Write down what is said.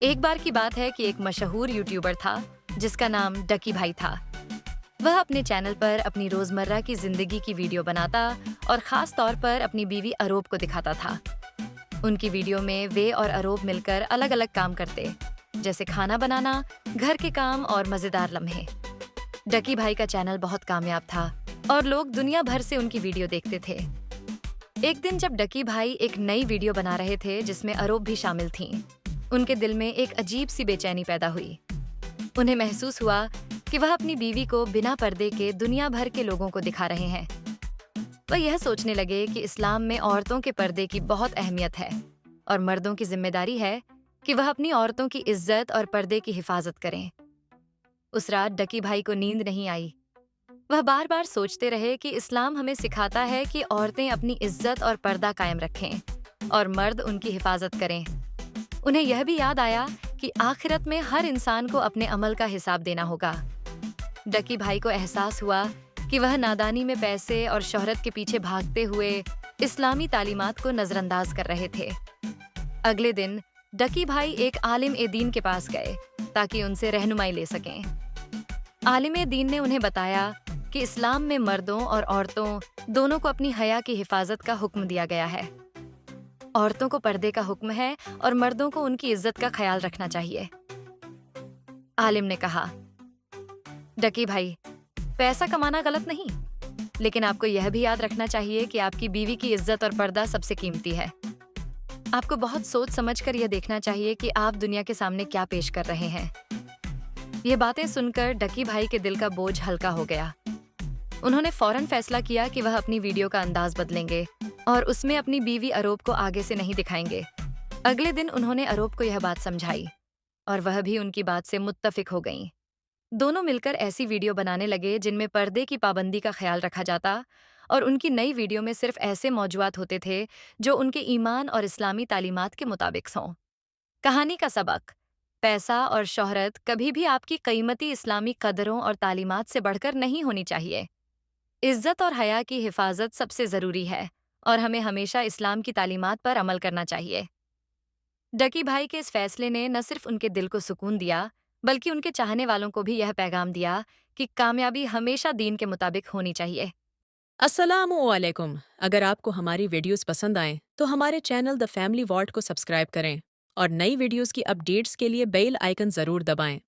एक बार की बात है कि एक मशहूर यूट्यूबर था जिसका नाम डकी भाई था। वह अपने चैनल पर अपनी रोजमर्रा की जिंदगी की वीडियो बनाता और खास तौर पर अपनी बीवी अरोब को दिखाता था। उनकी वीडियो में वे और अरोब मिलकर अलग अलग काम करते, जैसे खाना बनाना, घर के काम और मजेदार लम्हे। डकी भाई का चैनल बहुत कामयाब था और लोग दुनिया भर से उनकी वीडियो देखते थे। एक दिन जब डकी भाई एक नई वीडियो बना रहे थे जिसमें अरोब भी शामिल थीं, उनके दिल में एक अजीब सी बेचैनी पैदा हुई। उन्हें महसूस हुआ कि वह अपनी बीवी को बिना पर्दे के दुनिया भर के लोगों को दिखा रहे हैं। वह यह सोचने लगे कि इस्लाम में औरतों के पर्दे की बहुत अहमियत है और मर्दों की जिम्मेदारी है कि वह अपनी औरतों की इज्जत और पर्दे की हिफाजत करें। उस रात डकी भाई को नींद नहीं आई। वह बार बार सोचते रहे कि इस्लाम हमें सिखाता है कि औरतें अपनी इज्जत और पर्दा कायम रखें और मर्द उनकी हिफाजत करें। उन्हें यह भी याद आया कि आखिरत में हर इंसान को अपने अमल का हिसाब देना होगा। डकी भाई को एहसास हुआ कि वह नादानी में पैसे और शोहरत के पीछे भागते हुए इस्लामी तालीमात को नजरअंदाज कर रहे थे। अगले दिन डकी भाई एक आलिम ए दीन के पास गए ताकि उनसे रहनुमाई ले सकें। आलिम ए दीन ने उन्हें बताया कि इस्लाम में मर्दों और औरतों दोनों को अपनी हया की हिफाजत का हुक्म दिया गया है। औरतों को पर्दे का हुक्म है और मर्दों को उनकी इज्जत का ख्याल रखना चाहिए। आलिम ने कहा, डकी भाई, पैसा कमाना गलत नहीं, लेकिन आपको यह भी याद रखना चाहिए कि आपकी बीवी की इज्जत और पर्दा सबसे कीमती है। आपको बहुत सोच समझकर यह देखना चाहिए कि आप दुनिया के सामने क्या पेश कर रहे हैं। ये बातें सुनकर डकी भाई के दिल का बोझ हल्का हो गया। उन्होंने फौरन फैसला किया कि वह अपनी वीडियो का अंदाज बदलेंगे और उसमें अपनी बीवी अरोब को आगे से नहीं दिखाएंगे। अगले दिन उन्होंने अरोब को यह बात समझाई और वह भी उनकी बात से मुत्तफिक हो गईं। दोनों मिलकर ऐसी वीडियो बनाने लगे जिनमें पर्दे की पाबंदी का ख्याल रखा जाता और उनकी नई वीडियो में सिर्फ ऐसे मौजूआत होते थे जो उनके ईमान और इस्लामी तालीमात के मुताबिक हों। कहानी का सबक: पैसा और शोहरत कभी भी आपकी कीमती इस्लामी कदरों और तालीमात से बढ़कर नहीं होनी चाहिए। इज्जत और हया की हिफाजत सबसे जरूरी है और हमें हमेशा इस्लाम की तालीमात पर अमल करना चाहिए। डकी भाई के इस फैसले ने न सिर्फ उनके दिल को सुकून दिया, बल्कि उनके चाहने वालों को भी यह पैगाम दिया कि कामयाबी हमेशा दीन के मुताबिक होनी चाहिए। अस्सलामुअलैकुम। अगर आपको हमारी वीडियोस पसंद आएं तो हमारे चैनल द फैमिली वॉल्ट को सब्सक्राइब करें और नई वीडियोस की अपडेट्स के लिए बेल आइकन जरूर दबाएं।